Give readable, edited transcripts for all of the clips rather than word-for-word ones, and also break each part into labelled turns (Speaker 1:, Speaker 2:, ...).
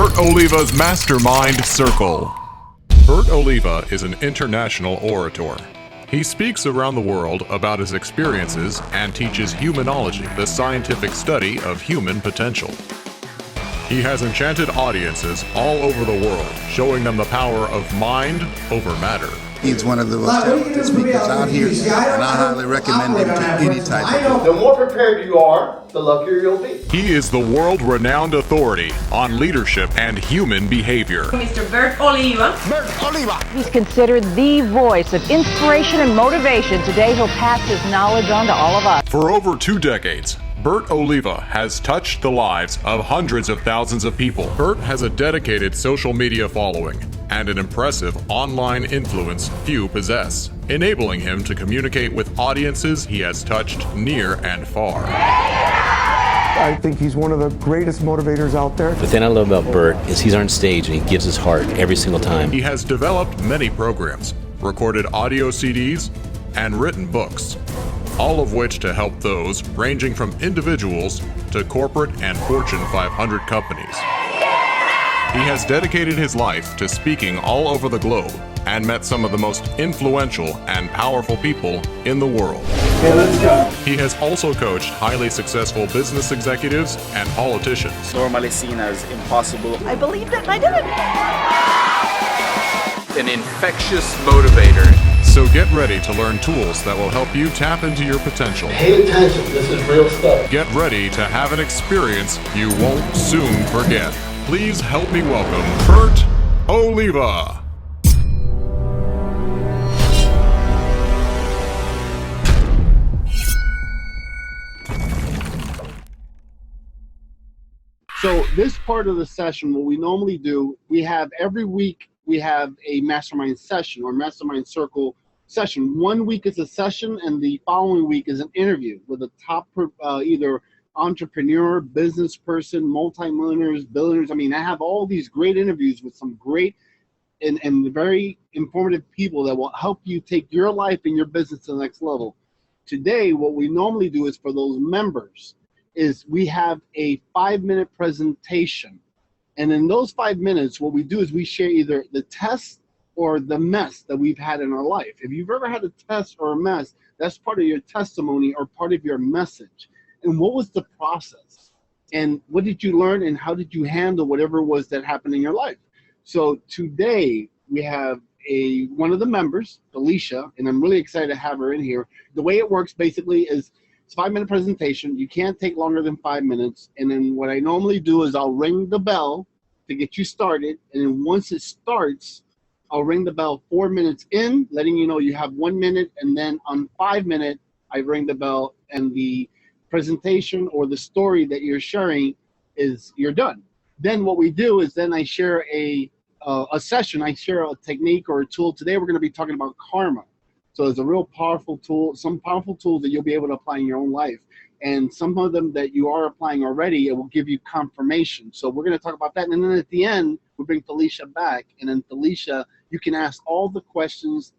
Speaker 1: Bert Oliva's Mastermind Circle. Bert Oliva is an international orator. He speaks around the world about his experiences and teaches humanology, the scientific study of human potential. He has enchanted audiences all over the world, showing them the power of mind over matter.
Speaker 2: He's one of the most talented speakers out here, and I highly recommend him to any type of
Speaker 3: The more prepared you are, the luckier you'll be.
Speaker 1: He is the world-renowned authority on leadership and human behavior.
Speaker 4: Mr. Bert Oliva.
Speaker 2: Bert Oliva!
Speaker 5: He's considered the voice of inspiration and motivation. Today, he'll pass his knowledge on to all of us.
Speaker 1: For over 2 decades, Bert Oliva has touched the lives of hundreds of thousands of people. Bert has a dedicated social media following and an impressive online influence few possess, enabling him to communicate with audiences he has touched near and far.
Speaker 6: I think he's one of the greatest motivators out there.
Speaker 7: The thing I love about Bert is he's on stage and he gives his heart every single time.
Speaker 1: He has developed many programs, recorded audio CDs, and written books, all of which to help those ranging from individuals to corporate and Fortune 500 companies. He has dedicated his life to speaking all over the globe and met some of the most influential and powerful people in the world.
Speaker 3: Okay, let's go.
Speaker 1: He has also coached highly successful business executives and politicians.
Speaker 8: Normally seen as impossible.
Speaker 5: I believed it and I did it.
Speaker 9: An infectious motivator.
Speaker 1: So get ready to learn tools that will help you tap into your potential.
Speaker 3: Pay attention, this is real stuff.
Speaker 1: Get ready to have an experience you won't soon forget. Please help me welcome Bert Oliva.
Speaker 10: So this part of the session, what we normally do, we have every week, we have a mastermind session or mastermind circle session. 1 week is a session and the following week is an interview with a top either entrepreneur, business person, multimillionaires, billionaires. I mean, I have all these great interviews with some great and very informative people that will help you take your life and your business to the next level. Today, what we normally do is for those members is we have a 5-minute presentation. And in those 5 minutes, what we do is we share either the test or the mess that we've had in our life. If you've ever had a test or a mess, that's part of your testimony or part of your message. And what was the process? And what did you learn and how did you handle whatever it was that happened in your life? So today we have one of the members, Alicia, and I'm really excited to have her in here. The way it works basically is it's a 5-minute presentation. You can't take longer than 5 minutes. And then what I normally do is I'll ring the bell to get you started. And then once it starts, I'll ring the bell 4 minutes in, letting you know you have 1 minute. And then on 5 minutes, I ring the bell and the presentation or the story that you're sharing is you're done. Then what we do is then I share a session. I share a technique or a tool. Today we're going to be talking about karma. So it's a real powerful tool, some powerful tools that you'll be able to apply in your own life. And some of them that you are applying already, it will give you confirmation. So we're going to talk about that. And then at the end, we bring Felicia back. And then Felicia, you can ask all the questions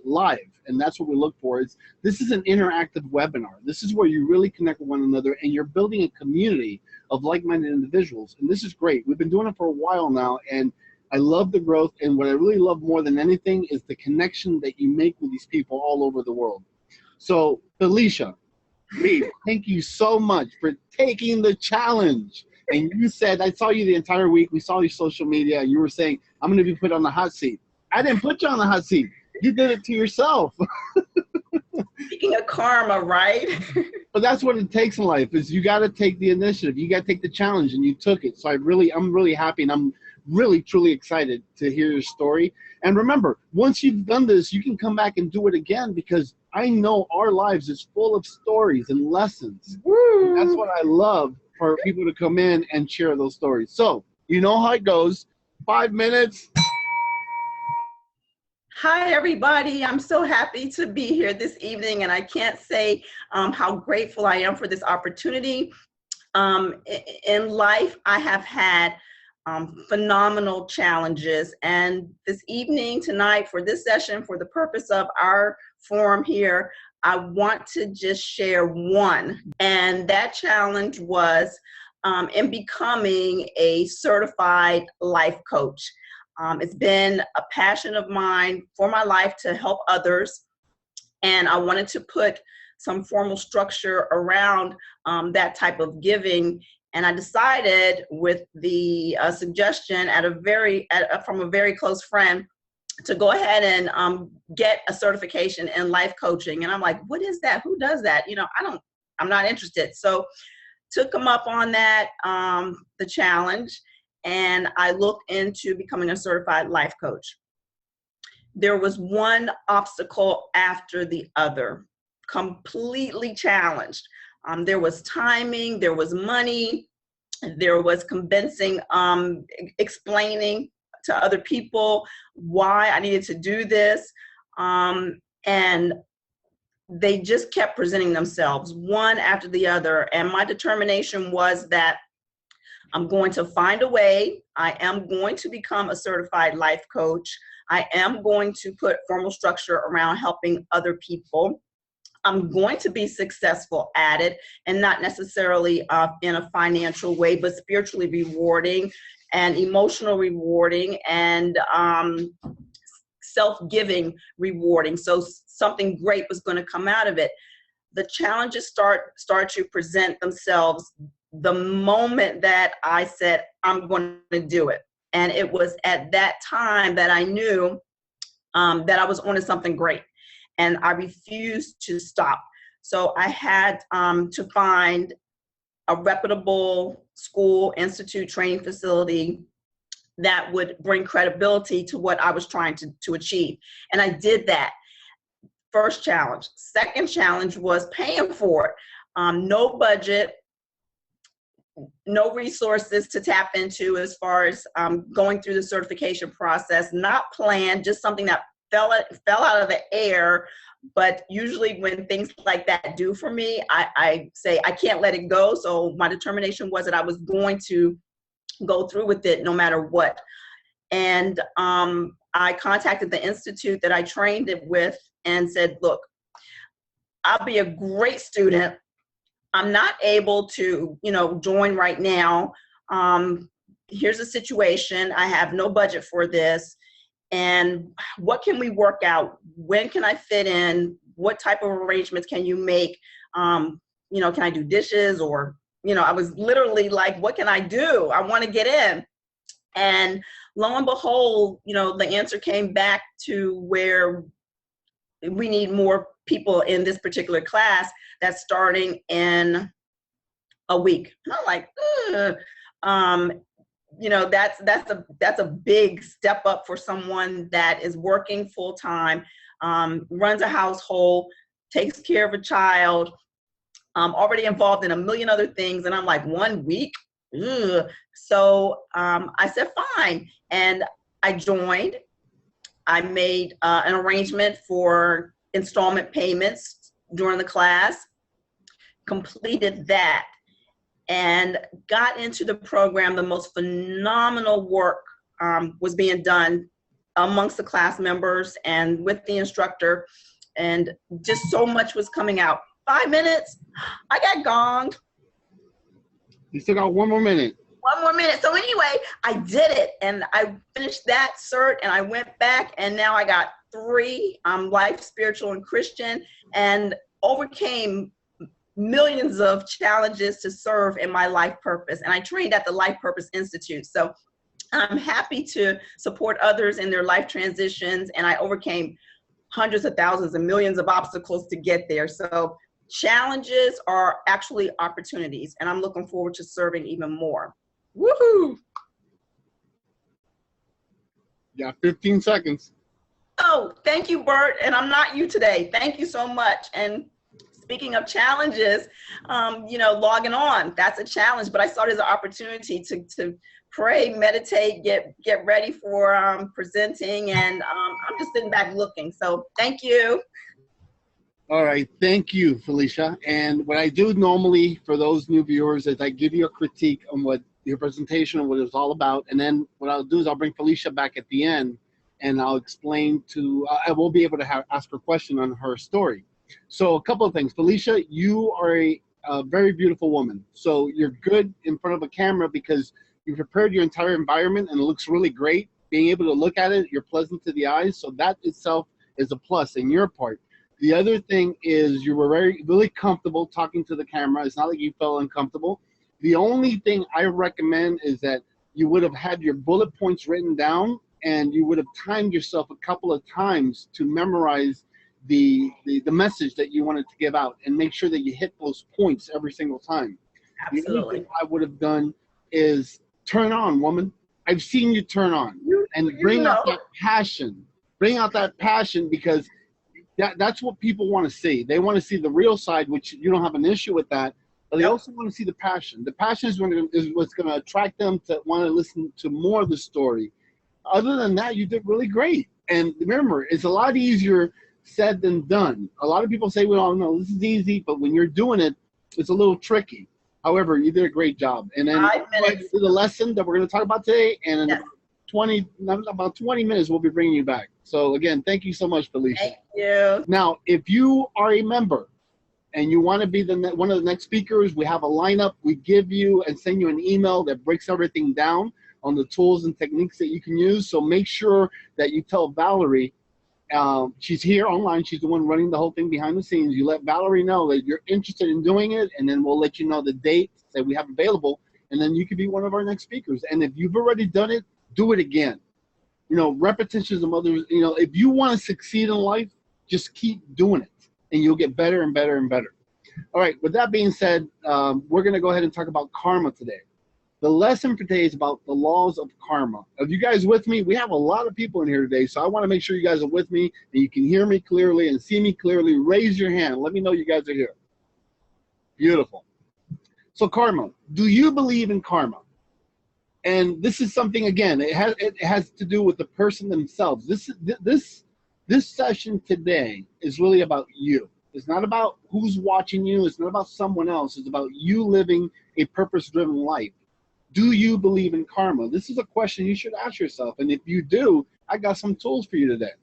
Speaker 10: live. And that's what we look for. This is an interactive webinar. This is where you really connect with one another and you're building a community of like-minded individuals. And this is great. We've been doing it for a while now. And I love the growth. And what I really love more than anything is the connection that you make with these people all over the world. So Felicia, thank you so much for taking the challenge. And you said, I saw you the entire week. We saw your social media. And you were saying, I'm going to be put on the hot seat. I didn't put you on the hot seat. You did it to yourself.
Speaker 4: Speaking of karma, right?
Speaker 10: But that's what it takes in life is you got to take the initiative. You got to take the challenge and you took it. So I'm really happy and I'm really, truly excited to hear your story. And remember, once you've done this, you can come back and do it again because I know our lives is full of stories and lessons. And that's what I love for people to come in and share those stories. So you know how it goes. 5 minutes.
Speaker 4: Hi, everybody. I'm so happy to be here this evening, and I can't say how grateful I am for this opportunity. In life, I have had phenomenal challenges, and this evening, tonight, for this session, for the purpose of our forum here, I want to just share one, and that challenge was in becoming a certified life coach. It's been a passion of mine for my life to help others, and I wanted to put some formal structure around that type of giving. And I decided, with the suggestion from a very close friend, to go ahead and get a certification in life coaching. And I'm like, what is that? Who does that? I'm not interested. So took them up on that, the challenge, and I looked into becoming a certified life coach. There was one obstacle after the other, completely challenged. There was timing, there was money, there was convincing, explaining to other people why I needed to do this. And they just kept presenting themselves one after the other. And my determination was that I'm going to find a way. I am going to become a certified life coach. I am going to put formal structure around helping other people. I'm going to be successful at it, and not necessarily in a financial way, but spiritually rewarding and emotional rewarding and self-giving rewarding. So something great was going to come out of it. The challenges start to present themselves the moment that I said, I'm going to do it. And it was at that time that I knew that I was onto something great, and I refused to stop. So I had to find a reputable school, institute, training facility that would bring credibility to what I was trying to achieve. And I did that. First challenge. Second challenge was paying for it. No budget, no resources to tap into as far as going through the certification process, not planned, just something that fell out of the air. But usually when things like that do for me, I say I can't let it go. So my determination was that I was going to go through with it no matter what. And I contacted the institute that I trained it with and said, look, I'll be a great student. I'm not able to, join right now. Here's the situation. I have no budget for this. And what can we work out? When can I fit in? What type of arrangements can you make? Can I do dishes? Or, I was literally like, what can I do? I want to get in. And lo and behold, the answer came back to where we need more people in this particular class that's starting in a week. And I'm like, that's a big step up for someone that is working full time, runs a household, takes care of a child, already involved in a million other things. And I'm like, 1 week? Ugh. So I said, fine. And I joined. I made an arrangement for installment payments during the class, completed that, and got into the program. The most phenomenal work was being done amongst the class members and with the instructor, and just so much was coming out. 5 minutes, I got gonged.
Speaker 10: You still got 1 more minute.
Speaker 4: 1 more minute. So anyway, I did it, and I finished that cert, and I went back, and now I got 3, life, spiritual, and Christian, and overcame millions of challenges to serve in my life purpose. And I trained at the Life Purpose Institute. So I'm happy to support others in their life transitions, and I overcame hundreds of thousands and millions of obstacles to get there. So challenges are actually opportunities, and I'm looking forward to serving even more. Woohoo!
Speaker 10: You got 15 seconds.
Speaker 4: Oh, thank you, Bert. And I'm not you today. Thank you so much. And speaking of challenges, logging on, that's a challenge, but I saw it as an opportunity to pray, meditate, get ready for presenting, and I'm just sitting back looking. So thank you.
Speaker 10: All right, thank you, Felicia. And what I do normally for those new viewers is I give you a critique on what your presentation and what it was all about, and then what I'll do is I'll bring Felicia back at the end, and I'll explain I will be able to ask her question on her story. So a couple of things. Felicia, you are a very beautiful woman. So you're good in front of a camera because you prepared your entire environment and it looks really great. Being able to look at it, you're pleasant to the eyes. So that itself is a plus in your part. The other thing is you were really comfortable talking to the camera. It's not like you felt uncomfortable. The only thing I recommend is that you would have had your bullet points written down and you would have timed yourself a couple of times to memorize the message that you wanted to give out and make sure that you hit those points every single time.
Speaker 4: Absolutely.
Speaker 10: The only thing I would have done is turn on, woman. I've seen you turn on and bring out that passion. Bring out that passion because that's what people want to see. They want to see the real side, which you don't have an issue with that, but they also want to see the passion. The passion is what's going to attract them to want to listen to more of the story. Other than that, you did really great. And remember, it's a lot easier said than done. A lot of people say, well, no, this is easy, but when you're doing it, it's a little tricky. However, you did a great job. And then the lesson that we're going to talk about today, and in about 20 minutes, we'll be bringing you back. So again, thank you so much, Felicia.
Speaker 4: Thank you.
Speaker 10: Now, if you are a member and you want to be one of the next speakers, we have a lineup. We give you and send you an email that breaks everything down on the tools and techniques that you can use. So make sure that you tell Valerie, she's here online. She's the one running the whole thing behind the scenes. You let Valerie know that you're interested in doing it, and then we'll let you know the dates that we have available, and then you can be one of our next speakers. And if you've already done it, do it again. You know, repetition is the mother. You know, if you want to succeed in life, just keep doing it, and you'll get better and better and better. All right, with that being said, we're going to go ahead and talk about karma today. The lesson for today is about the laws of karma. Are you guys with me? We have a lot of people in here today, so I want to make sure you guys are with me and you can hear me clearly and see me clearly. Raise your hand. Let me know you guys are here. Beautiful. So karma. Do you believe in karma? And this is something, again, it has to do with the person themselves. This session today is really about you. It's not about who's watching you. It's not about someone else. It's about you living a purpose-driven life. Do you believe in karma? This is a question you should ask yourself. And if you do, I got some tools for you today.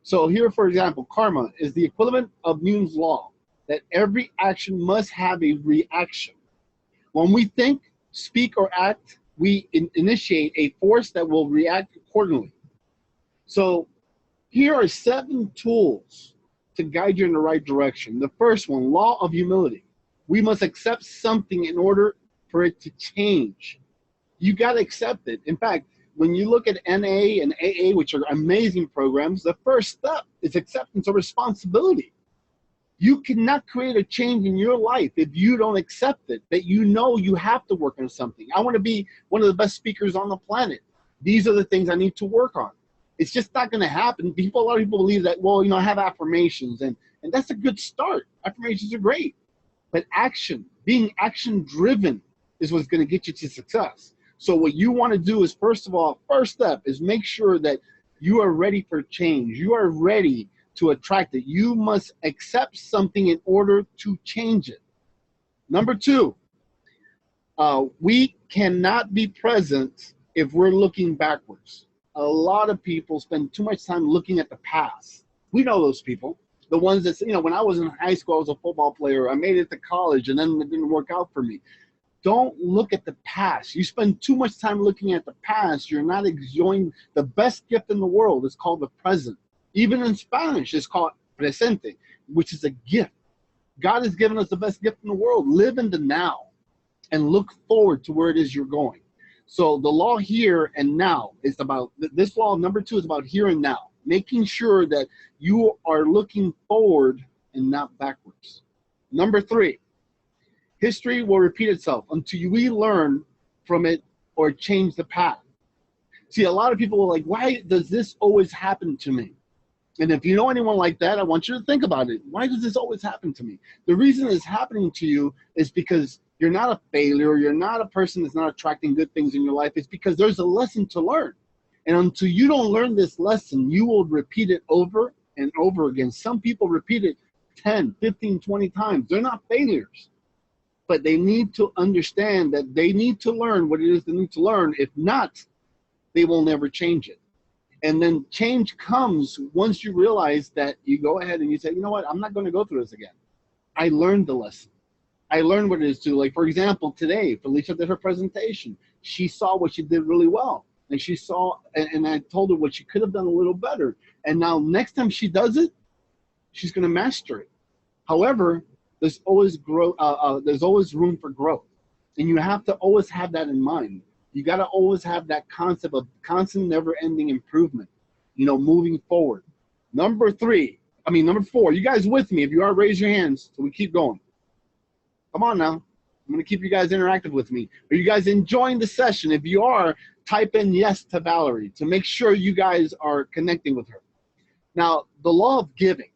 Speaker 10: So here, for example, karma is the equivalent of Newton's law, that every action must have a reaction. When we think, speak, or act, we initiate a force that will react accordingly. So here are 7 tools to guide you in the right direction. The first one, law of humility. We must accept something in order for it to change. You got to accept it. In fact, when you look at NA and AA, which are amazing programs, the first step is acceptance of responsibility. You cannot create a change in your life if you don't accept it, that you know you have to work on something. I want to be one of the best speakers on the planet. These are the things I need to work on. It's just not going to happen. A lot of people believe that, well, you know, I have affirmations, and that's a good start. Affirmations are great. But action, being action-driven is what's going to get you to success. So what you want to do is, first of all, first step is make sure that you are ready for change. You are ready to attract it. You must accept something in order to change it. Number 2, we cannot be present if we're looking backwards. A lot of people spend too much time looking at the past. We know those people. The ones that, you know, when I was in high school, I was a football player. I made it to college, and then it didn't work out for me. Don't look at the past. You spend too much time looking at the past. You're not enjoying the best gift in the world. It's called the present. Even in Spanish, it's called presente, which is a gift. God has given us the best gift in the world. Live in the now and look forward to where it is you're going. So the law here and now is about, this law number 2 is about here and now, making sure that you are looking forward and not backwards. Number 3, history will repeat itself until we learn from it or change the path. See, a lot of people are like, why does this always happen to me? And if you know anyone like that, I want you to think about it. Why does this always happen to me? The reason it's happening to you is because you're not a failure. You're not a person that's not attracting good things in your life. It's because there's a lesson to learn. And until you don't learn this lesson, you will repeat it over and over again. Some people repeat it 10, 15, 20 times. They're not failures. But they need to understand that they need to learn what it is they need to learn. If not, they will never change it. And then change comes once you realize that you go ahead and you say, you know what, I'm not going to go through this again. I learned the lesson. I learned what it is to, like, for example, today, Felicia did her presentation. She saw what she did really well. And she saw, and I told her what she could have done a little better. And now next time she does it, she's going to master it. However, there's always there's always room for growth. And you have to always have that in mind. You got to always have that concept of constant, never-ending improvement, moving forward. Number 4. You guys with me? If you are, raise your hands so we keep going. Come on now. I'm going to keep you guys interactive with me. Are you guys enjoying the session? If you are, type in yes to Valerie to make sure you guys are connecting with her. Now, the law of giving.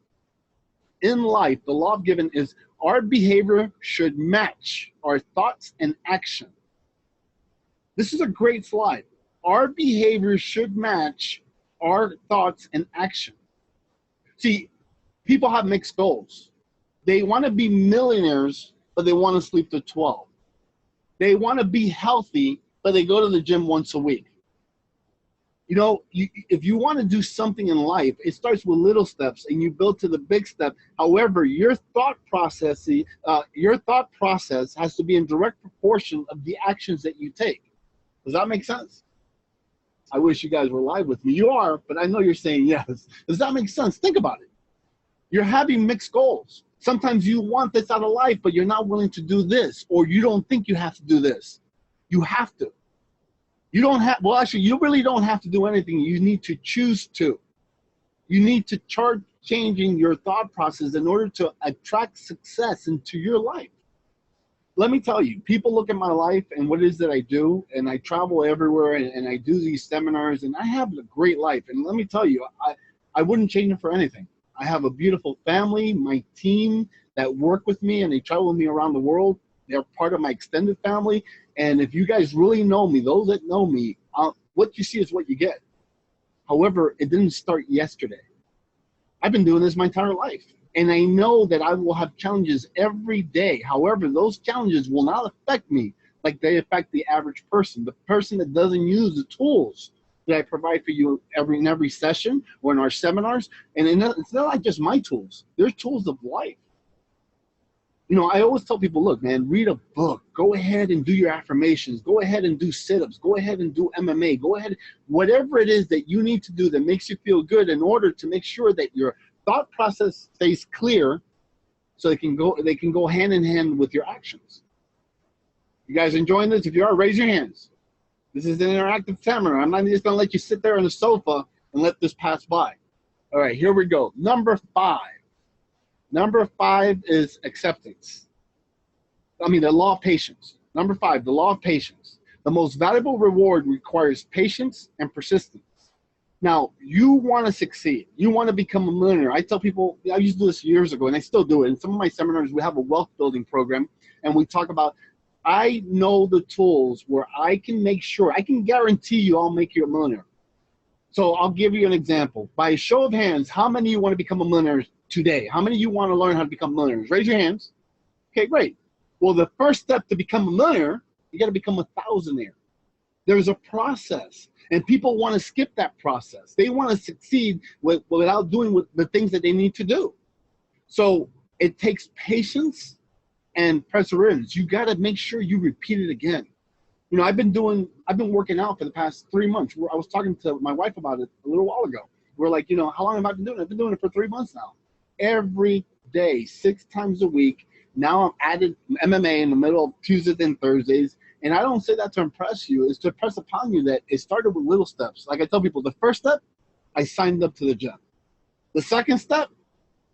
Speaker 10: In life, the law of giving is our behavior should match our thoughts and action. This is a great slide. Our behavior should match our thoughts and action. See, people have mixed goals. They want to be millionaires, but they want to sleep to 12. They want to be healthy, but they go to the gym once a week. If you want to do something in life, it starts with little steps and you build to the big step. However, your thought process has to be in direct proportion of the actions that you take. Does that make sense? I wish you guys were live with me. You are, but I know you're saying yes. Does that make sense? Think about it. You're having mixed goals. Sometimes you want this out of life, but you're not willing to do this, or you don't think you have to do this. You have to. You don't have, well, actually, you really don't have to do anything. You need to choose to. You need to start changing your thought process in order to attract success into your life. Let me tell you, people look at my life and what it is that I do, and I travel everywhere, and I do these seminars, and I have a great life. And let me tell you, I wouldn't change it for anything. I have a beautiful family, my team that work with me, and they travel with me around the world. They're part of my extended family. And if you guys really know me, those that know me, what you see is what you get. However, it didn't start yesterday. I've been doing this my entire life. And I know that I will have challenges every day. However, those challenges will not affect me like they affect the average person, the person that doesn't use the tools that I provide for you in every session or in our seminars. And it's not like just my tools. They're tools of life. I always tell people, look, man, read a book. Go ahead and do your affirmations. Go ahead and do sit-ups. Go ahead and do MMA. Go ahead, whatever it is that you need to do that makes you feel good in order to make sure that your thought process stays clear so they can go hand in hand with your actions. You guys enjoying this? If you are, raise your hands. This is an interactive seminar. I'm not just going to let you sit there on the sofa and let this pass by. All right, here we go. Number 5. Number 5 is acceptance. The law of patience. Number 5, the law of patience. The most valuable reward requires patience and persistence. Now, you want to succeed. You want to become a millionaire. I tell people, I used to do this years ago, and I still do it. In some of my seminars, we have a wealth building program, and we talk about, I know the tools where I can make sure, I can guarantee you I'll make you a millionaire. So I'll give you an example. By a show of hands, how many of you want to become a millionaire today? How many of you want to learn how to become millionaires? Raise your hands. Okay, great. Well, the first step to become a millionaire, you got to become a thousandaire. There's a process, and people want to skip that process. They want to succeed without doing the things that they need to do. So it takes patience and perseverance. You got to make sure you repeat it again. I've been working out for the past 3 months. I was talking to my wife about it a little while ago. We're like, how long have I been doing it? I've been doing it for 3 months now. Every day, 6 times a week. Now I'm added MMA in the middle of Tuesdays and Thursdays. And I don't say that to impress you. It's to impress upon you that it started with little steps. Like I tell people, the first step, I signed up to the gym. The second step,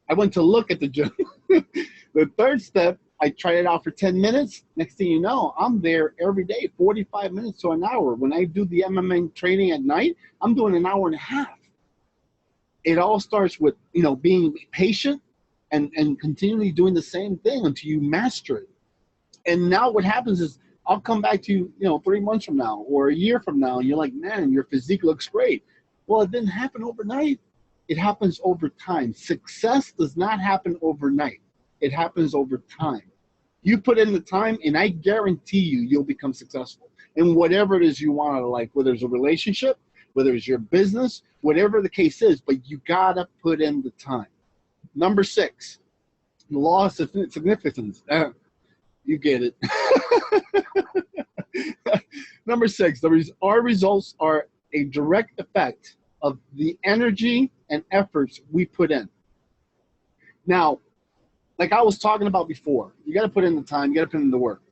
Speaker 10: I went to look at the gym. The third step, I tried it out for 10 minutes. Next thing you know, I'm there every day, 45 minutes to an hour. When I do the MMA training at night, I'm doing an hour and a half. It all starts with, being patient and continually doing the same thing until you master it. And now what happens is I'll come back to you, 3 months from now or a year from now, and you're like, man, your physique looks great. Well, it didn't happen overnight. It happens over time. Success does not happen overnight. It happens over time. You put in the time, and I guarantee you'll become successful in whatever it is you want out of life, whether it's a relationship, whether it's your business, whatever the case is, but you gotta put in the time. Number 6, the law of significance. You get it. Number 6, our results are a direct effect of the energy and efforts we put in. Now, like I was talking about before, you got to put in the time, you got to put in the work.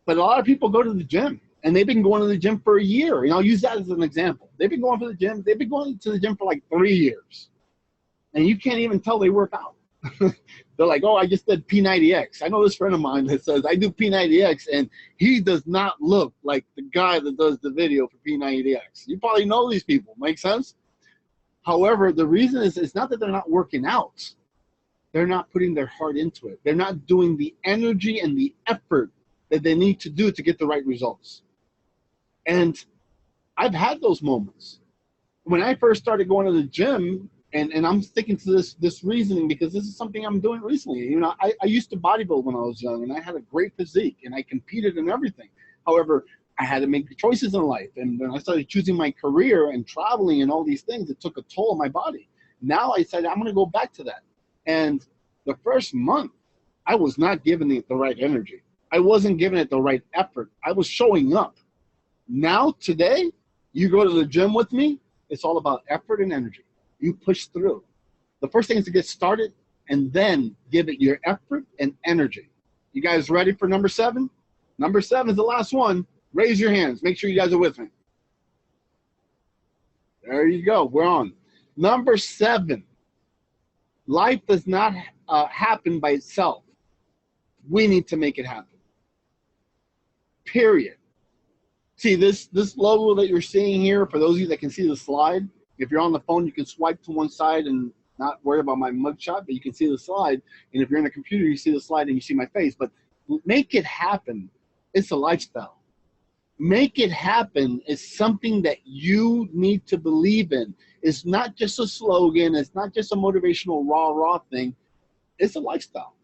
Speaker 10: But a lot of people go to the gym, and they've been going to the gym for a year. And I'll use that as an example. They've been going to the gym for like 3 years. And you can't even tell they work out. They're like, oh, I just did P90X. I know this friend of mine that says, I do P90X, and he does not look like the guy that does the video for P90X. You probably know these people. Make sense? However, the reason is it's not that they're not working out. They're not putting their heart into it. They're not doing the energy and the effort that they need to do to get the right results. And I've had those moments. When I first started going to the gym, and I'm sticking to this reasoning because this is something I'm doing recently. You know, I used to bodybuild when I was young, and I had a great physique, and I competed in everything. However, I had to make choices in life. And when I started choosing my career and traveling and all these things, it took a toll on my body. Now I said, I'm going to go back to that. And the first month, I was not giving it the right energy. I wasn't giving it the right effort. I was showing up. Now, today, you go to the gym with me, it's all about effort and energy. You push through. The first thing is to get started and then give it your effort and energy. You guys ready for number 7? Number 7 is the last one. Raise your hands. Make sure you guys are with me. There you go. We're on. Number 7. Life does not happen by itself. We need to make it happen. Period. See, this logo that you're seeing here, for those of you that can see the slide, if you're on the phone, you can swipe to one side and not worry about my mugshot, but you can see the slide. And if you're in a computer, you see the slide and you see my face. But make it happen. It's a lifestyle. Make it happen is something that you need to believe in. It's not just a slogan. It's not just a motivational rah-rah thing. It's a lifestyle.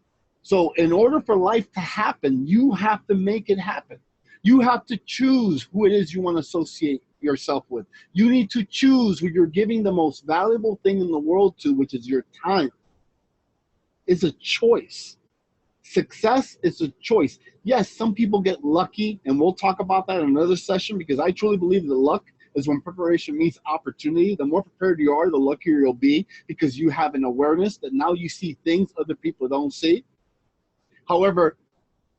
Speaker 10: So in order for life to happen, you have to make it happen. You have to choose who it is you want to associate yourself with. You need to choose who you're giving the most valuable thing in the world to, which is your time. It's a choice. Success is a choice. Yes, some people get lucky, and we'll talk about that in another session, because I truly believe that luck is when preparation meets opportunity. The more prepared you are, the luckier you'll be, because you have an awareness that now you see things other people don't see. However,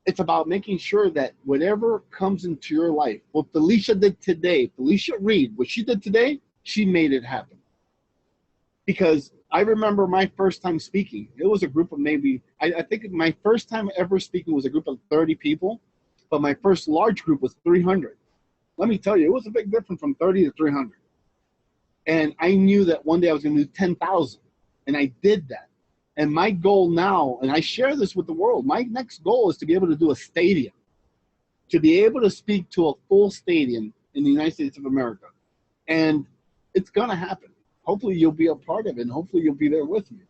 Speaker 10: it's about making sure that whatever comes into your life, what Felicia did today, Felicia Reed, what she did today, she made it happen. Because I remember my first time speaking, it was a group of maybe, I think my first time ever speaking was a group of 30 people, but my first large group was 300. Let me tell you, it was a big difference from 30 to 300. And I knew that one day I was going to do 10,000, and I did that. And my goal now, and I share this with the world, my next goal is to be able to do a stadium, to be able to speak to a full stadium in the United States of America. And it's going to happen. Hopefully you'll be a part of it, and hopefully you'll be there with me.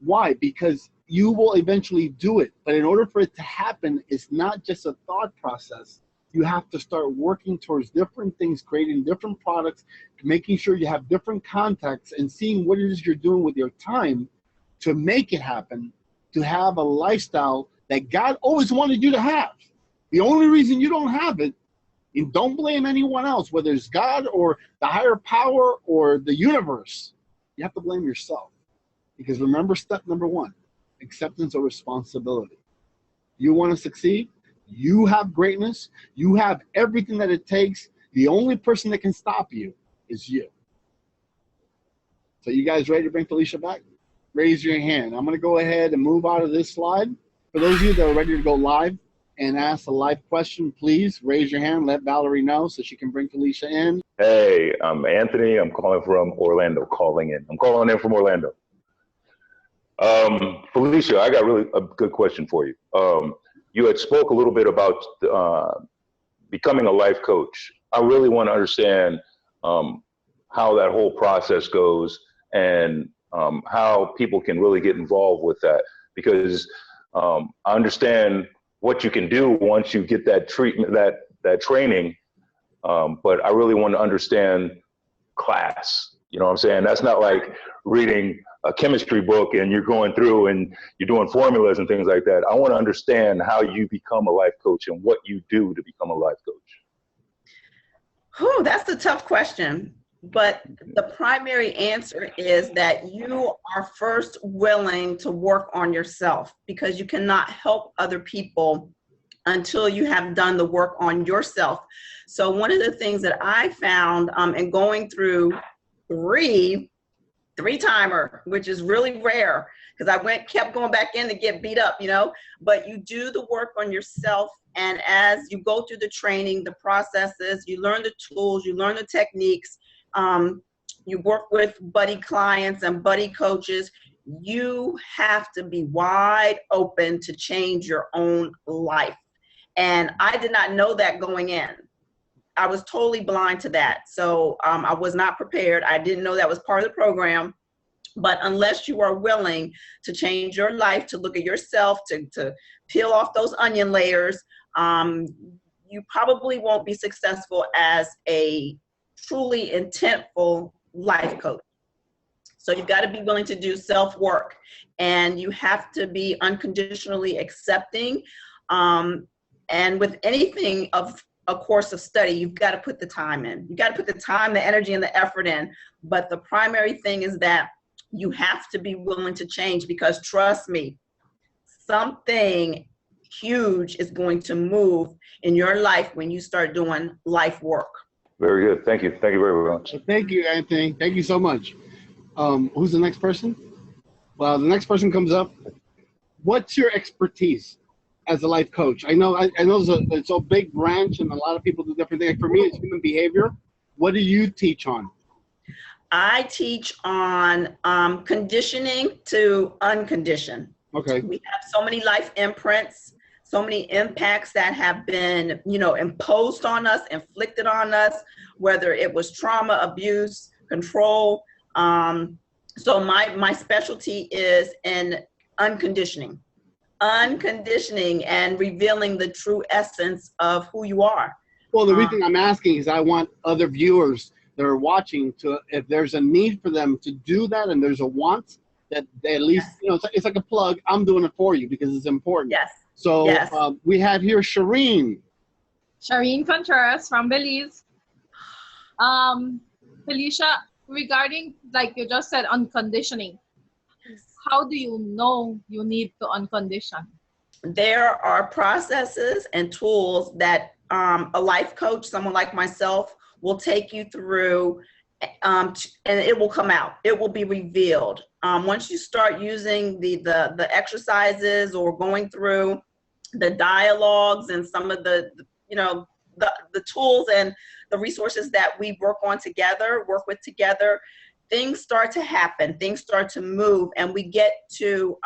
Speaker 10: Why? Because you will eventually do it. But in order for it to happen, it's not just a thought process. You have to start working towards different things, creating different products, making sure you have different contacts, and seeing what it is you're doing with your time to make it happen, to have a lifestyle that God always wanted you to have. The only reason you don't have it, and don't blame anyone else, whether it's God or the higher power or the universe, you have to blame yourself. Because remember step number 1, acceptance of responsibility. You want to succeed? You have greatness. You have everything that it takes. The only person that can stop you is you. So you guys ready to bring Felicia back? Raise your hand. I'm going to go ahead and move out of this slide. For those of you that are ready to go live and ask a live question, please raise your hand. Let Valerie know so she can bring Felicia in.
Speaker 11: Hey, I'm Anthony. I'm calling from Orlando, I'm calling in from Orlando. Felicia, I got really a good question for you. You had spoke a little bit about becoming a life coach. I really want to understand how that whole process goes, and how people can really get involved with that, because I understand what you can do once you get that treatment, that training, but I really want to understand class. You know what I'm saying? That's not like reading a chemistry book and you're going through and you're doing formulas and things like that. I want to understand how you become a life coach and what you do to become a life coach.
Speaker 4: Whew, that's a tough question. But the primary answer is that you are first willing to work on yourself, because you cannot help other people until you have done the work on yourself. So one of the things that I found in going through three-timer, which is really rare, because I kept going back in to get beat up, you know, but you do the work on yourself. And as you go through the training, the processes, you learn the tools, you learn the techniques, you work with buddy clients and buddy coaches, you have to be wide open to change your own life. And I did not know that going in. I was totally blind to that. So I was not prepared. I didn't know that was part of the program. But unless you are willing to change your life, to look at yourself, to peel off those onion layers, you probably won't be successful as a truly intentful life coach. So you've got to be willing to do self-work, and you have to be unconditionally accepting. And with anything of a course of study, you've got to put the time in. You got to put the time, the energy, and the effort in. But the primary thing is that you have to be willing to change, because trust me, something huge is going to move in your life when you start doing life work.
Speaker 11: Very good. Thank you. Thank you very much.
Speaker 10: Thank you, Anthony. Thank you so much. Who's the next person? Well, the next person comes up. What's your expertise as a life coach? I know it's a big branch and a lot of people do different things. For me, it's human behavior. What do you teach on?
Speaker 4: I teach on conditioning to unconditioned.
Speaker 10: Okay.
Speaker 4: We have so many life imprints, so many impacts that have been, imposed on us, inflicted on us, whether it was trauma, abuse, control. So my specialty is in unconditioning and revealing the true essence of who you are.
Speaker 10: Well, the reason I'm asking is I want other viewers that are watching to, if there's a need for them to do that and there's a want, that they at least, it's like a plug. I'm doing it for you because it's important.
Speaker 4: Yes.
Speaker 10: So
Speaker 4: yes.
Speaker 10: We have here Shireen.
Speaker 12: Shireen Contreras from Belize. Felicia, regarding, like you just said, unconditioning, how do you know you need to uncondition?
Speaker 4: There are processes and tools that a life coach, someone like myself, will take you through, and it will come out. It will be revealed. Once you start using the exercises or going through the dialogues and some of the tools and the resources that we work with together, things start to happen, things start to move, and we get to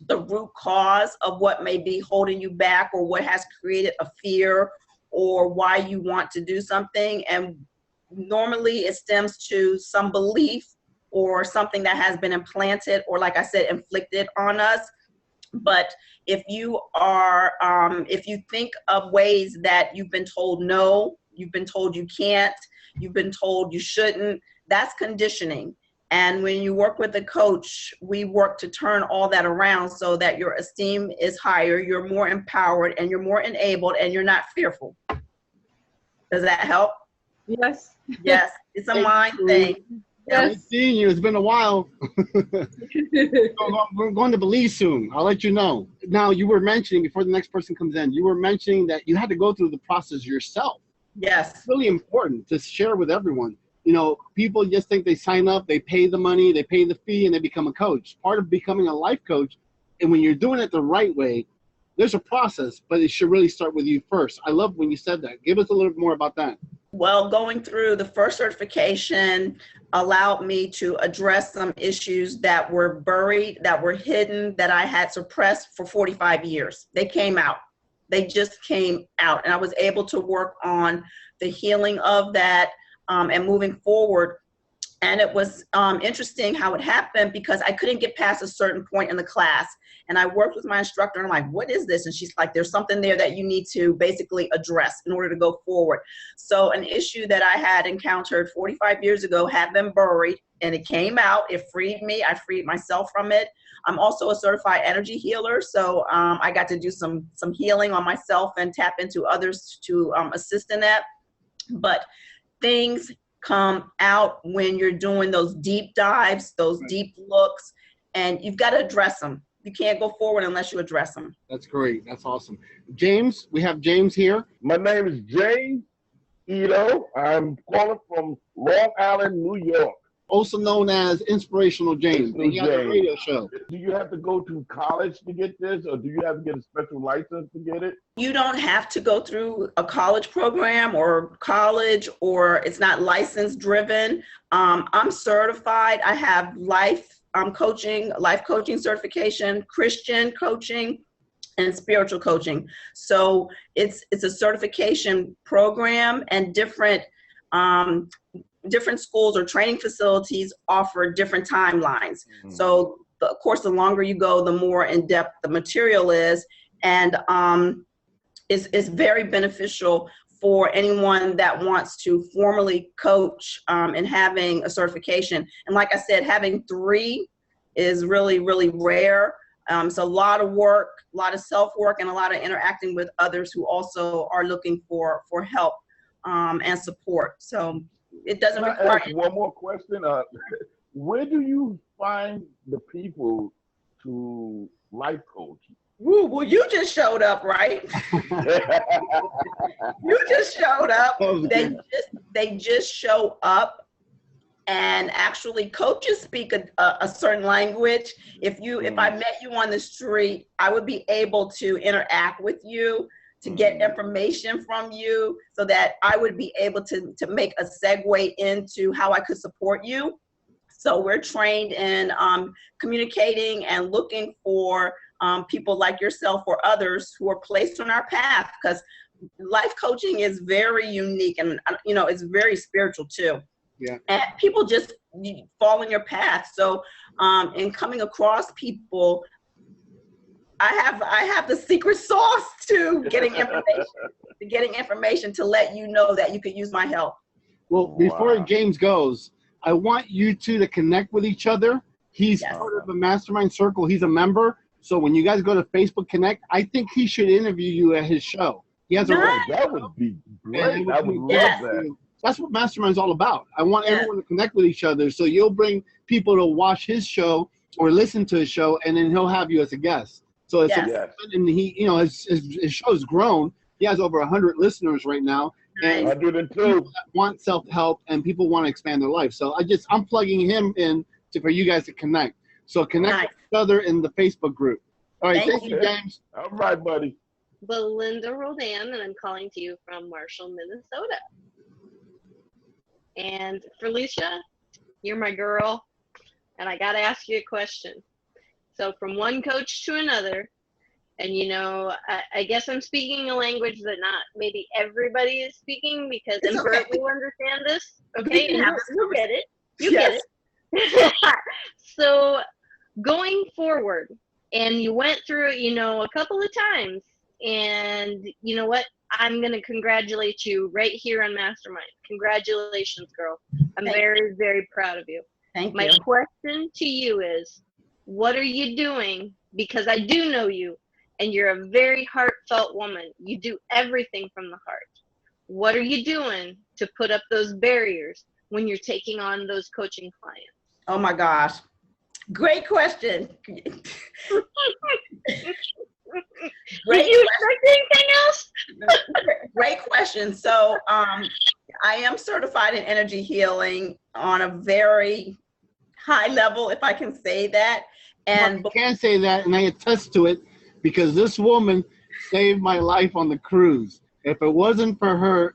Speaker 4: the root cause of what may be holding you back or what has created a fear or why you want to do something. And normally it stems to some belief or something that has been implanted or, like I said, inflicted on us. But if you are, if you think of ways that you've been told no, you've been told you can't, you've been told you shouldn't, that's conditioning. And when you work with a coach, we work to turn all that around so that your esteem is higher, you're more empowered, and you're more enabled, and you're not fearful. Does that help?
Speaker 12: Yes.
Speaker 4: Yes, it's a mind thing.
Speaker 10: Yes. I've seen you. It's been a while. We're going to Belize soon. I'll let you know. Now, you were mentioning, before the next person comes in, you were mentioning that you had to go through the process yourself.
Speaker 4: Yes.
Speaker 10: It's really important to share with everyone. People just think they sign up, they pay the money, they pay the fee, and they become a coach. Part of becoming a life coach, and when you're doing it the right way, there's a process, but it should really start with you first. I love when you said that. Give us a little bit more about that.
Speaker 4: Well, going through the first certification allowed me to address some issues that were buried, that were hidden, that I had suppressed for 45 years. They came out. They just came out. And I was able to work on the healing of that and moving forward And it was interesting how it happened because I couldn't get past a certain point in the class. And I worked with my instructor and I'm like, what is this? And she's like, there's something there that you need to basically address in order to go forward. So an issue that I had encountered 45 years ago had been buried and it came out. It freed me. I freed myself from it. I'm also a certified energy healer. So I got to do some healing on myself and tap into others to assist in that. But things come out when you're doing those deep dives, those deep looks, and you've got to address them. You can't go forward unless you address them.
Speaker 10: That's great. That's awesome. James, we have James here.
Speaker 13: My name is James Ito. I'm calling from Long Island, New York.
Speaker 10: Also known as Inspirational James. He has a radio show.
Speaker 13: Do you have to go to college to get this, or do you have to get a special license to get it?
Speaker 4: You don't have to go through a college program or college, or it's not license driven. I'm certified. I have life coaching certification, Christian coaching, and spiritual coaching. So it's a certification program, and different schools or training facilities offer different timelines. Mm-hmm. So of course, the longer you go, the more in depth the material is, and it's very beneficial for anyone that wants to formally coach and having a certification. And like I said, having 3 is really, really rare. So a lot of work, a lot of self-work, and a lot of interacting with others who also are looking for help and support. So it doesn't require.
Speaker 13: One more question. Where do you find the people to life coach?
Speaker 4: Woo, well, you just showed up, right? You just showed up. They just show up, and actually coaches speak a certain language. If I met you on the street, I would be able to interact with you, to get information from you, so that I would be able to make a segue into how I could support you. So we're trained in communicating and looking for people like yourself or others who are placed on our path, because life coaching is very unique, and it's very spiritual too. Yeah. And people just fall in your path. So in coming across people, I have the secret sauce to getting information to let you know that you could use my help.
Speaker 10: Well, before James goes, I want you two to connect with each other. He's part of the Mastermind Circle. He's a member. So when you guys go to Facebook Connect, I think he should interview you at his show. He has a
Speaker 13: That would be great. I would love that.
Speaker 10: That's what Mastermind's all about. I want everyone to connect with each other. So you'll bring people to watch his show or listen to his show, and then he'll have you as a guest. So it's and he, his show's grown. He has over 100 listeners right now. And
Speaker 13: 102.
Speaker 10: People that want self-help, and people want to expand their life. So I'm plugging him in for you guys to connect. So connect with each other in the Facebook group. All right, thank you, James.
Speaker 13: All right, buddy.
Speaker 14: Belinda Roldan, and I'm calling to you from Marshall, Minnesota. And Felicia, you're my girl, and I got to ask you a question. So from one coach to another, and I guess I'm speaking a language that not maybe everybody is speaking, because Bert will understand this. Okay, and you get it. You get it. So going forward, and you went through it, a couple of times, and you know what? I'm going to congratulate you right here on Mastermind. Congratulations, girl. I'm very, very proud of you.
Speaker 4: Thank you.
Speaker 14: My question to you is, what are you doing? Because I do know you, and you're a very heartfelt woman. You do everything from the heart. What are you doing to put up those barriers when you're taking on those coaching clients?
Speaker 4: Oh my gosh. Great question.
Speaker 14: Did you expect anything else?
Speaker 4: Great question. So I am certified in energy healing on a very high level, if I can say that. And
Speaker 10: I can say that, and I attest to it, because this woman saved my life on the cruise. If it wasn't for her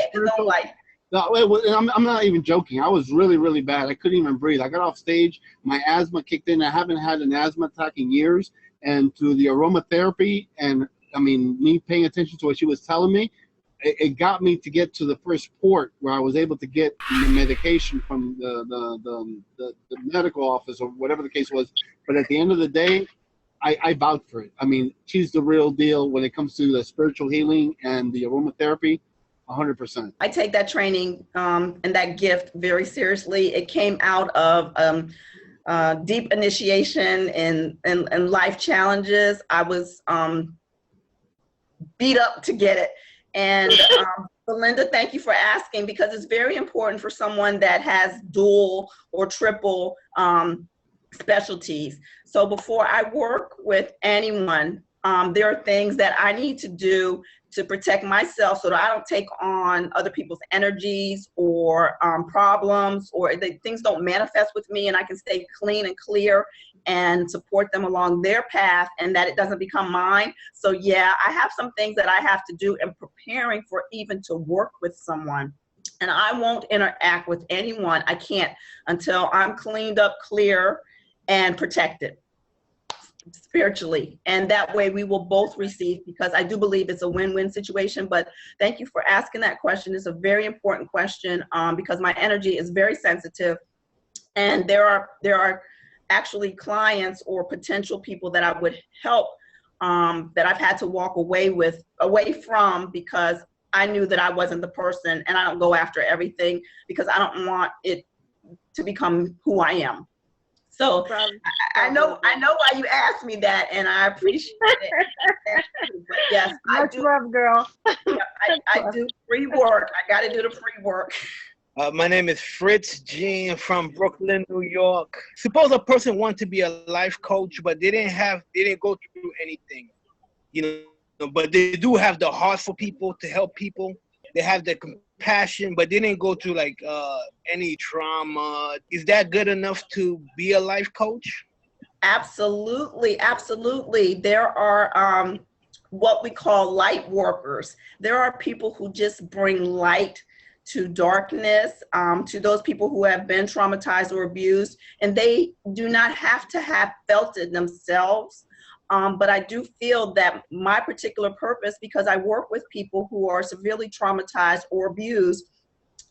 Speaker 10: spiritual life. I'm not even joking. I was really, really bad. I couldn't even breathe. I got off stage. My asthma kicked in. I haven't had an asthma attack in years. And through the aromatherapy and, me paying attention to what she was telling me, it got me to get to the first port where I was able to get the medication from the medical office or whatever the case was. But at the end of the day, I vouch for it. I mean, she's the real deal when it comes to the spiritual healing and the aromatherapy, 100%.
Speaker 4: I take that training and that gift very seriously. It came out of deep initiation and life challenges. I was beat up to get it. And Belinda, thank you for asking, because it's very important for someone that has dual or triple specialties. So before I work with anyone, there are things that I need to do to protect myself so that I don't take on other people's energies or problems, or things don't manifest with me, and I can stay clean and clear and support them along their path, and that it doesn't become mine. So yeah, I have some things that I have to do in preparing for even to work with someone. And I won't interact with anyone, I can't, until I'm cleaned up, clear, and protected spiritually. And that way we will both receive, because I do believe it's a win-win situation. But thank you for asking that question. It's a very important question because my energy is very sensitive, and there are actually clients or potential people that I would help that I've had to walk away from because I knew that I wasn't the person. And I don't go after everything because I don't want it to become who I am. So I know why you asked me that, and I appreciate it. But yes,
Speaker 15: much love, girl.
Speaker 4: I do free work. I got to do the free work.
Speaker 16: My name is Fritz Jean from Brooklyn, New York. Suppose a person wants to be a life coach, but they didn't go through anything, but they do have the heart for people, to help people. They have the compassion, but they didn't go through any trauma. Is that good enough to be a life coach?
Speaker 4: Absolutely, absolutely. There are what we call light workers. There are people who just bring light to darkness, to those people who have been traumatized or abused, and they do not have to have felt it themselves. But I do feel that my particular purpose, because I work with people who are severely traumatized or abused,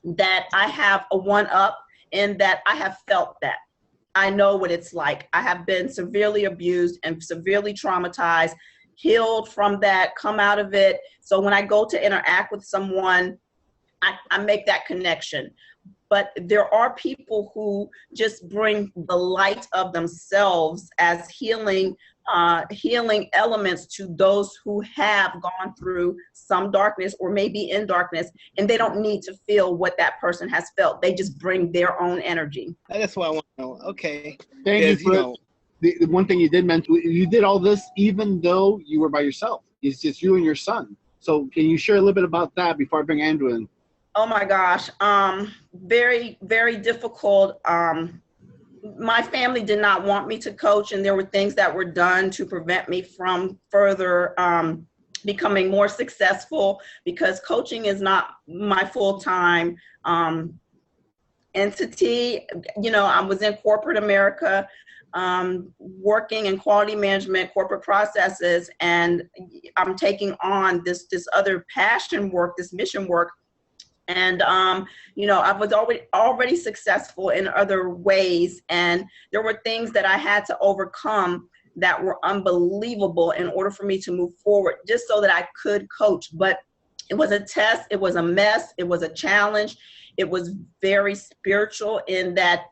Speaker 4: that I have a one-up in that I have felt that. I know what it's like. I have been severely abused and severely traumatized, healed from that, come out of it. So when I go to interact with someone, I make that connection. But there are people who just bring the light of themselves as healing elements to those who have gone through some darkness or maybe in darkness, and they don't need to feel what that person has felt. They just bring their own energy.
Speaker 16: That's what I want to know. Okay.
Speaker 10: Thank you, Fritz. The one thing you did mention, you did all this even though you were by yourself. It's just you and your son. So can you share a little bit about that before I bring Andrew in?
Speaker 4: Oh my gosh, very, very difficult. My family did not want me to coach, and there were things that were done to prevent me from further becoming more successful, because coaching is not my full-time entity. I was in corporate America, working in quality management, corporate processes, and I'm taking on this other passion work, this mission work. And, I was already successful in other ways. And there were things that I had to overcome that were unbelievable in order for me to move forward, just so that I could coach. But it was a test. It was a mess. It was a challenge. It was very spiritual in that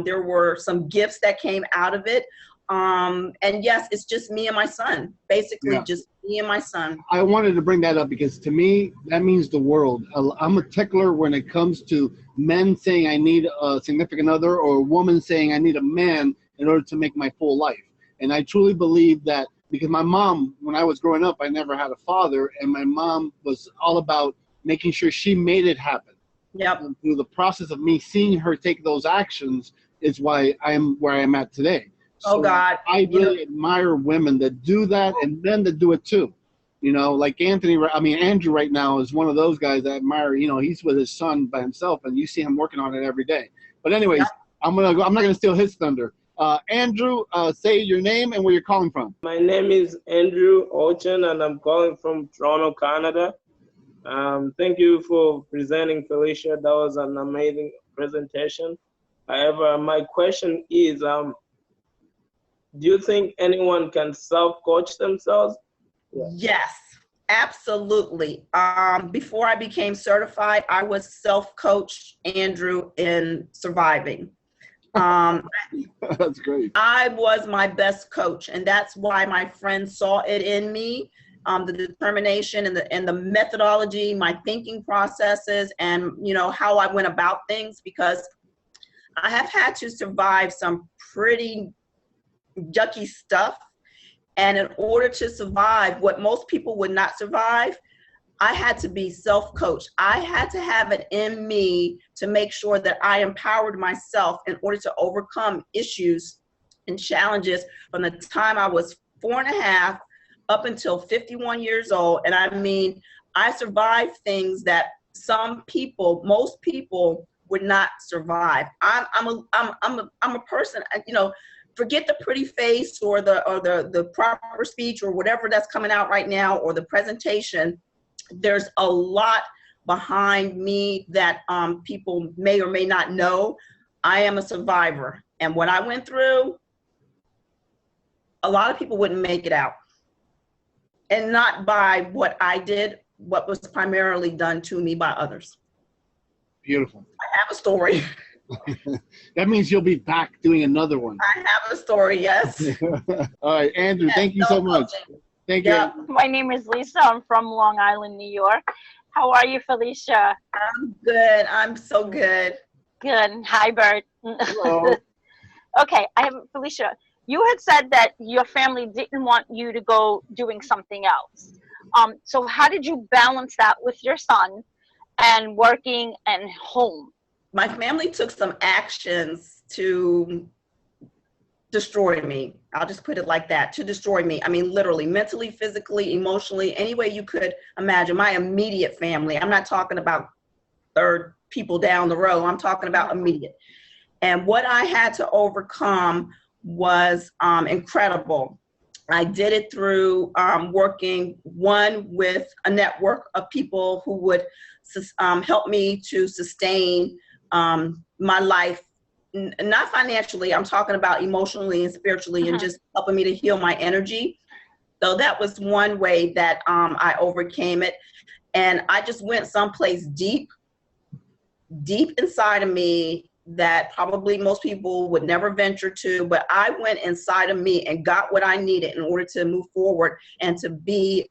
Speaker 4: there were some gifts that came out of it. And yes, it's just me and my son, basically just me and my son.
Speaker 10: I wanted to bring that up because to me, that means the world. I'm a tickler when it comes to men saying I need a significant other, or a woman saying I need a man in order to make my full life. And I truly believe that, because my mom, when I was growing up, I never had a father, and my mom was all about making sure she made it happen.
Speaker 4: Yep.
Speaker 10: And through the process of me seeing her take those actions is why I am where I am at today. So
Speaker 4: oh God!
Speaker 10: I really admire women that do that, and men that do it too. Like Andrew right now is one of those guys that I admire. He's with his son by himself, and you see him working on it every day. But anyways, I'm not gonna steal his thunder. Andrew, say your name and where you're calling from.
Speaker 17: My name is Andrew Ochan, and I'm calling from Toronto, Canada.
Speaker 15: Thank you for presenting, Felicia. That was an amazing presentation. However, my question is, do you think anyone can self-coach themselves?
Speaker 4: Yes, absolutely. Before I became certified, I was self-coached, Andrew, in surviving.
Speaker 10: That's great.
Speaker 4: I was my best coach, and that's why my friends saw it in me. The determination and the methodology, my thinking processes, and how I went about things, because I have had to survive some pretty yucky stuff. And in order to survive what most people would not survive, I had to be self-coached. I had to have it in me to make sure that I empowered myself in order to overcome issues and challenges from the time I was 4.5 up until 51 years old. And I mean, I survived things that most people would not survive. I'm a person, forget the pretty face or the proper speech or whatever that's coming out right now, or the presentation. There's a lot behind me that people may or may not know. I am a survivor. And what I went through, a lot of people wouldn't make it out. And not by what I did, what was primarily done to me by others.
Speaker 10: Beautiful.
Speaker 4: I have a story.
Speaker 10: That means you'll be back doing another one.
Speaker 4: I have a story, yes.
Speaker 10: All right, Andrew, thank you so much. Thank you.
Speaker 17: My name is Lisa. I'm from Long Island, New York. How are you, Felicia?
Speaker 4: I'm good. I'm so good.
Speaker 17: Good. Hi, Bert.
Speaker 10: Hello.
Speaker 17: Okay, Felicia, you had said that your family didn't want you to go doing something else. So how did you balance that with your son and working and home?
Speaker 4: My family took some actions to destroy me. I'll just put it like that, to destroy me. I mean, literally, mentally, physically, emotionally, any way you could imagine. My immediate family. I'm not talking about third people down the road. I'm talking about immediate. And what I had to overcome was incredible. I did it through working with a network of people who would help me to sustain my life, not financially. I'm talking about emotionally and spiritually, and just helping me to heal my energy. So that was one way that I overcame it. And I just went someplace deep inside of me that probably most people would never venture to, but I went inside of me and got what I needed in order to move forward and to be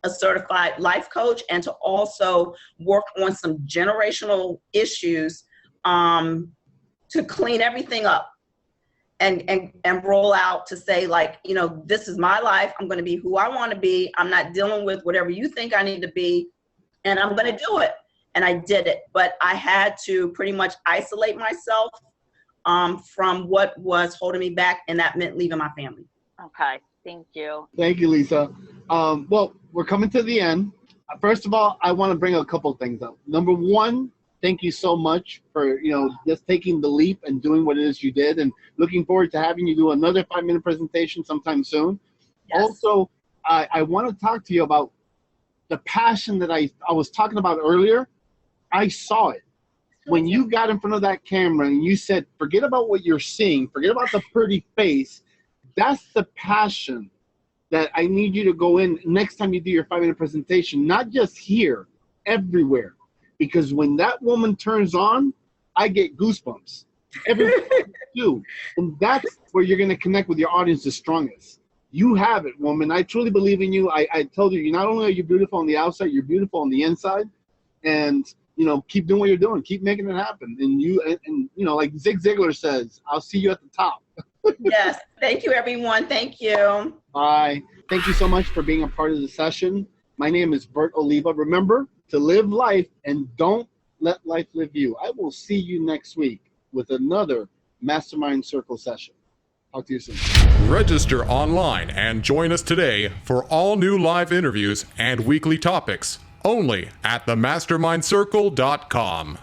Speaker 4: a certified life coach, and to also work on some generational issues to clean everything up and roll out to say, like, this is my life. I'm going to be who I want to be. I'm not dealing with whatever you think I need to be, and I'm going to do it. And I did it, but I had to pretty much isolate myself from what was holding me back, and that meant leaving my family.
Speaker 17: Okay, thank you.
Speaker 10: Thank you, Lisa. Well, we're coming to the end. First of all, I want to bring a couple things up. Number one, thank you so much for just taking the leap and doing what it is you did, and looking forward to having you do another 5-minute presentation sometime soon.
Speaker 4: Yes.
Speaker 10: Also, I want to talk to you about the passion that I was talking about earlier. I saw it. When you got in front of that camera and you said, forget about what you're seeing, forget about the pretty face, that's the passion that I need you to go in next time you do your 5-minute presentation, not just here, everywhere. Because when that woman turns on, I get goosebumps. Everybody do. And that's where you're going to connect with your audience the strongest. You have it, woman. I truly believe in you. I told you, not only are you beautiful on the outside, you're beautiful on the inside. And keep doing what you're doing. Keep making it happen. And like Zig Ziglar says, I'll see you at the top.
Speaker 4: Yes. Thank you, everyone. Thank you.
Speaker 10: Bye. Thank you so much for being a part of the session. My name is Bert Oliva. Remember to live life and don't let life live you. I will see you next week with another Mastermind Circle session. Talk to you soon.
Speaker 1: Register online and join us today for all new live interviews and weekly topics only at themastermindcircle.com.